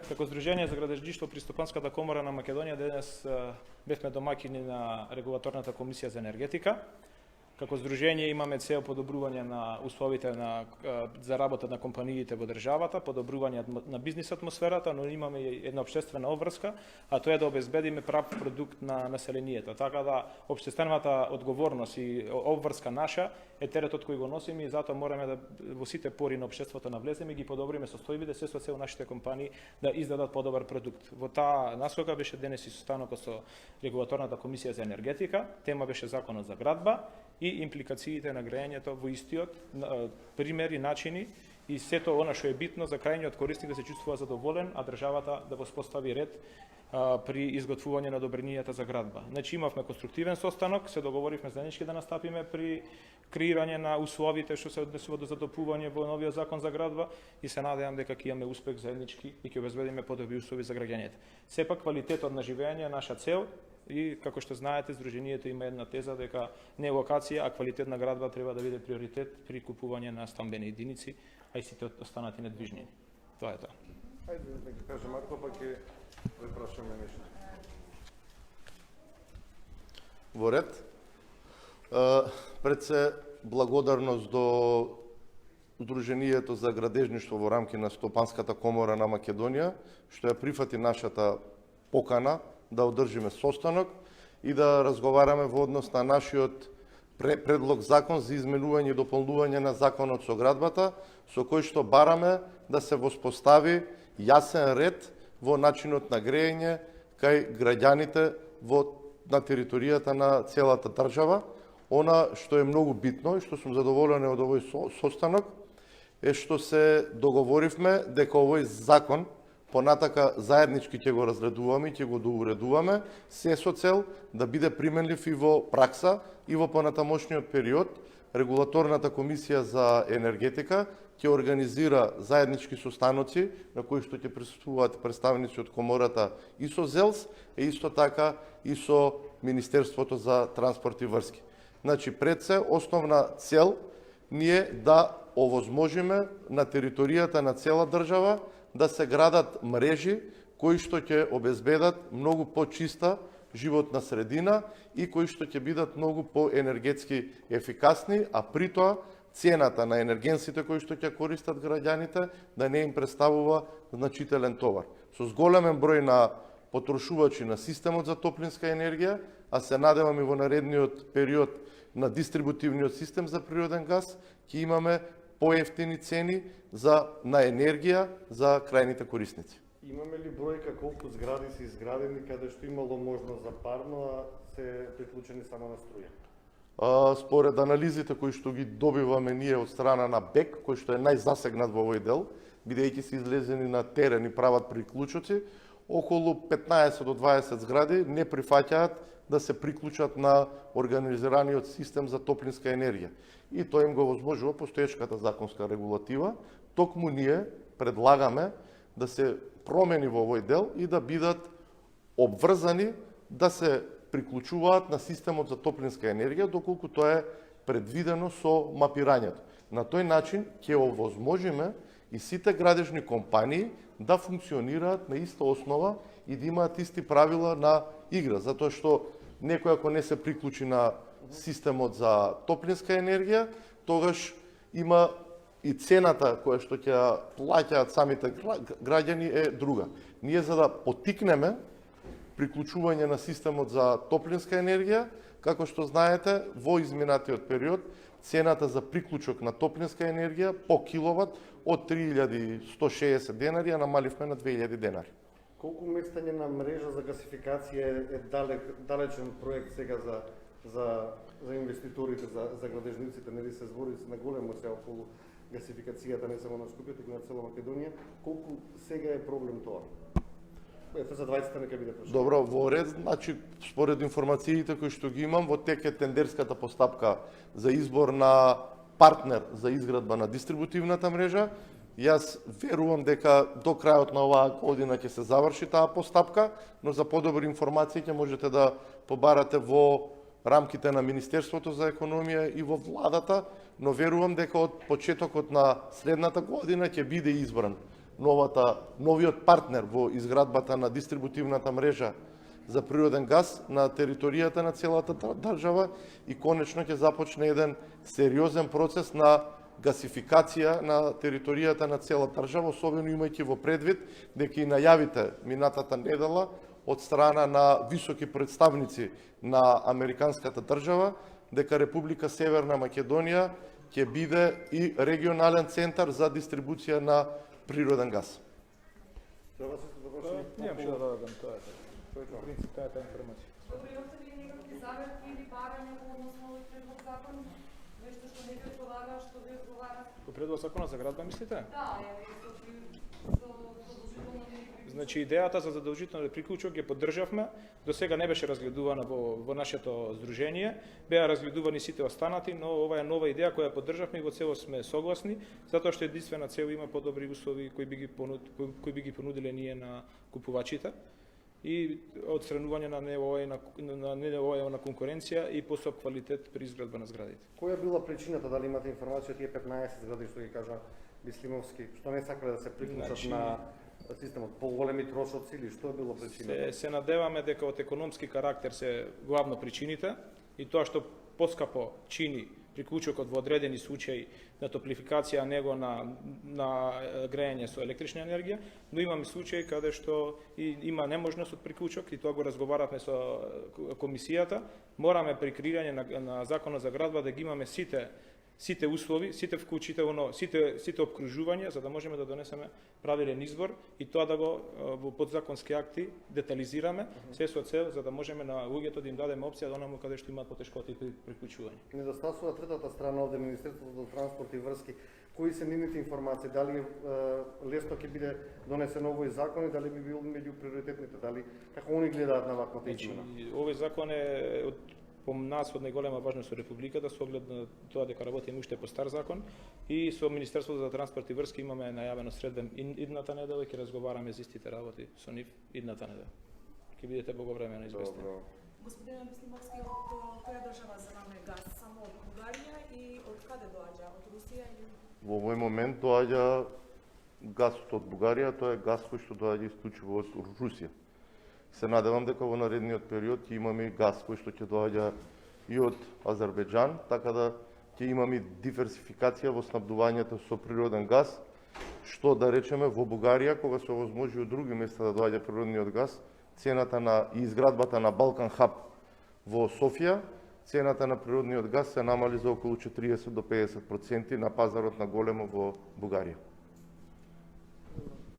како Сдружение за градежништво при Стопанската комора на Македонија денес бевме домаќини на регулаторната комисија за енергетика. Како Сдружение имаме цел подобрување на условите за работа на компаниите во државата, подобрување на бизнис атмосферата, но имаме и една општествена обврска, а тоа е да обезбедиме прав продукт на населението. Така да општествената одговорност и обврска наша е теретот кој го носиме и затоа мораме да во сите пори на општеството навлеземе и ги подобриме состојбите, се со цел нашите компании да издадат подобар продукт. Во таа наскока беше денес и состанокот со регулаторната комисија за енергетика, тема беше законот за градба и импликациите на грејењето во истиот, примери, начини и сето она што е битно за крајниот корисник да се чувствува задоволен, а државата да воспостави ред при изготвување на одобренијата за градба. Значи имавме конструктивен состанок, се договоривме заеднички да настапиме при креирање на условите што се однесува до затопување во новиот закон за градба и се надевам дека ќе имаме успех заеднички и ќе обезбедиме подобри услови за граѓаните. Сепак квалитетот на живење е наша цел. И, како што знаете, Сдруженијето има една теза дека не локација, а квалитет на градба треба да биде приоритет при купување на стамбени единици, а и сите останати недвижнини. Тоа е тоа. Ајде да ги каже Марко, па ќе ве прашаме нешто. Во ред. Пред се благодарност до Сдруженијето за градежништво во рамки на Стопанската комора на Македонија, што ја прифати нашата покана да одржиме состанок и да разговараме во однос на нашиот предлог закон за изменување и дополнување на законот со градбата, со кој што бараме да се воспостави јасен ред во начинот на грејење кај граѓаните на територијата на целата држава. Она што е многу битно и што сум задоволен од овој состанок е што се договоривме дека овој закон понатака заеднички ќе го разгледуваме и ќе го доуредуваме, се со цел да биде применлив и во пракса и во понатамошниот период. Регулаторната комисија за енергетика ќе организира заеднички состаноци на кои што ќе присуствуваат представници од комората и со ЗЕЛС, и исто така и со Министерството за транспорт и врски. Значи, пред се основна цел ние да овозможиме на територијата на цела држава да се градат мрежи кои што ќе обезбедат многу почиста животна средина и кои што ќе бидат многу поенергетски ефикасни, а при тоа цената на енергенсите кои што ќе користат граѓаните да не им представува значителен товар. Со зголемен број на потрошувачи на системот за топлинска енергија, а се надевам и во наредниот период на дистрибутивниот систем за природен газ, ќе имаме поевтини цени на енергија за крајните корисници. Имаме ли бројка колку згради се изградени каде што имало можност за парно, а се приклучени само на струја? Според анализите кои што ги добиваме ние од страна на БЕК, кој што е најзасегнат во овој дел, бидејќи се излезени на терен и прават приклучоци, околу 15 до 20 згради не прифаќаат да се приклучат на организираниот систем за топлинска енергија. И тоа им го возможува постоечката законска регулатива. Токму ние предлагаме да се промени во овој дел и да бидат обврзани да се приклучуваат на системот за топлинска енергија доколку тоа е предвидено со мапирањето. На тој начин ќе овозможиме и сите градежни компании да функционираат на иста основа и да имаат исти правила на игра, затоа што некој ако не се приклучи на системот за топлинска енергија, тогаш има и цената која што ќе плаќаат самите граѓани е друга. Ние за да поттикнеме приклучување на системот за топлинска енергија, како што знаете, во изминатиот период цената за приклучок на топлинска енергија по киловат од 3160 денари ја намаливме на 2000 денари. Колку местење на мрежа за гасификација е далечен проект сега за инвеститорите, за градежниците, нели се збори на големо се околу гасификацијата не само на Скопје, туку на цела Македонија. Колку сега е проблем тоа? Ето за 20 нека биде прошто. Добро, во ред, значи според информациите кои што ги имам, во тек е тендерската постапка за избор на партнер за изградба на дистрибутивната мрежа. Јас верувам дека до крајот на оваа година ќе се заврши таа постапка, но за подобри информации ќе можете да побарате во рамките на Министерството за економија и во владата, но верувам дека од почетокот на следната година ќе биде избран новиот партнер во изградбата на дистрибутивната мрежа за природен газ на територијата на целата држава и конечно ќе започне еден сериозен процес на гасификација на територијата на целата држава, особено имајќи во предвид дека и најавите минатата недела од страна на високи представници на американската држава дека Република Северна Македонија ќе биде и регионален центар за дистрибуција на природен газ. Немам што да додадам, тоа е. Во принцип, таа е таа информација. Добре, имате ли некакви заверки или барања во однос на овој предлог закон? Нешто што не ви одговара, што ви одговара? По предлог закона за градба мислите? Да, задолжително не. Значи, идејата за задолжителен приклучок ја поддржавме, до сега не беше разгледувана во нашето здружение, беа разгледувани сите останати, но ова е нова идеја која поддржавме и во целост сме согласни, затоа што единствена цел има подобри услови кои би ги понудиле ние на купувачите и отстранување на нелојална конкуренција и посеб квалитет при изградба на зградите. Која била причината, дали имате информација од тие 15 згради што ги кажа Бислимовски, што не сакале да се приклучат на системот, поголеми трошоци или што е било причината? Се надеваме дека од економски карактер се главно причините и тоа што поскапо чини приклучокот во одредени случаи на топлификација, него на грејење со електрична енергија, но имаме случаи каде што има неможност од приклучок и тоа го разговаравме со комисијата. Мораме при креирање на законот за градба да ги имаме сите услови, сите вклучително, сите обкружувања за да можеме да донесеме правилен избор и тоа да го во подзаконски акти детализираме, се со цел за да можеме на луѓето да им дадеме опција да онаму каде што имаат потешкоти при приклучување. Недостасува третата страна овде, Министерството за транспорт и врски. Кои се нивните информации? Дали лесно ќе биде донесен овој закон и дали би бил меѓу приоритетните? Дали како они гледаат на ваквата измена? Овој закон е по нас од најголема важност со Републиката со оглед на тоа дека работиме уште по стар закон и со Министерството за транспорт и врски имаме најавено средба идната недела и ќе разговараме за истите работи со нив идната недела. Ќе бидете благовремено известни. Господине Бислимовски, од која држава земаме газ? Само од Бугарија и од каде доаѓа? Од Русија или? Во овој момент доаѓа газот од Бугарија, тоа е газ кој што доаѓа исклучиво од Русија. Се надевам дека во наредниот период ќе имаме газ кој што ќе доаѓа и од Азербејџан, така да ќе имаме диверсификација во снабдувањето со природен газ, што да речеме во Бугарија кога се овозможи од други места да доаѓа природниот газ, цената на изградбата на Балкан Хаб во Софија, цената на природниот газ се намали за околу 40 до 50% на пазарот на големо во Бугарија.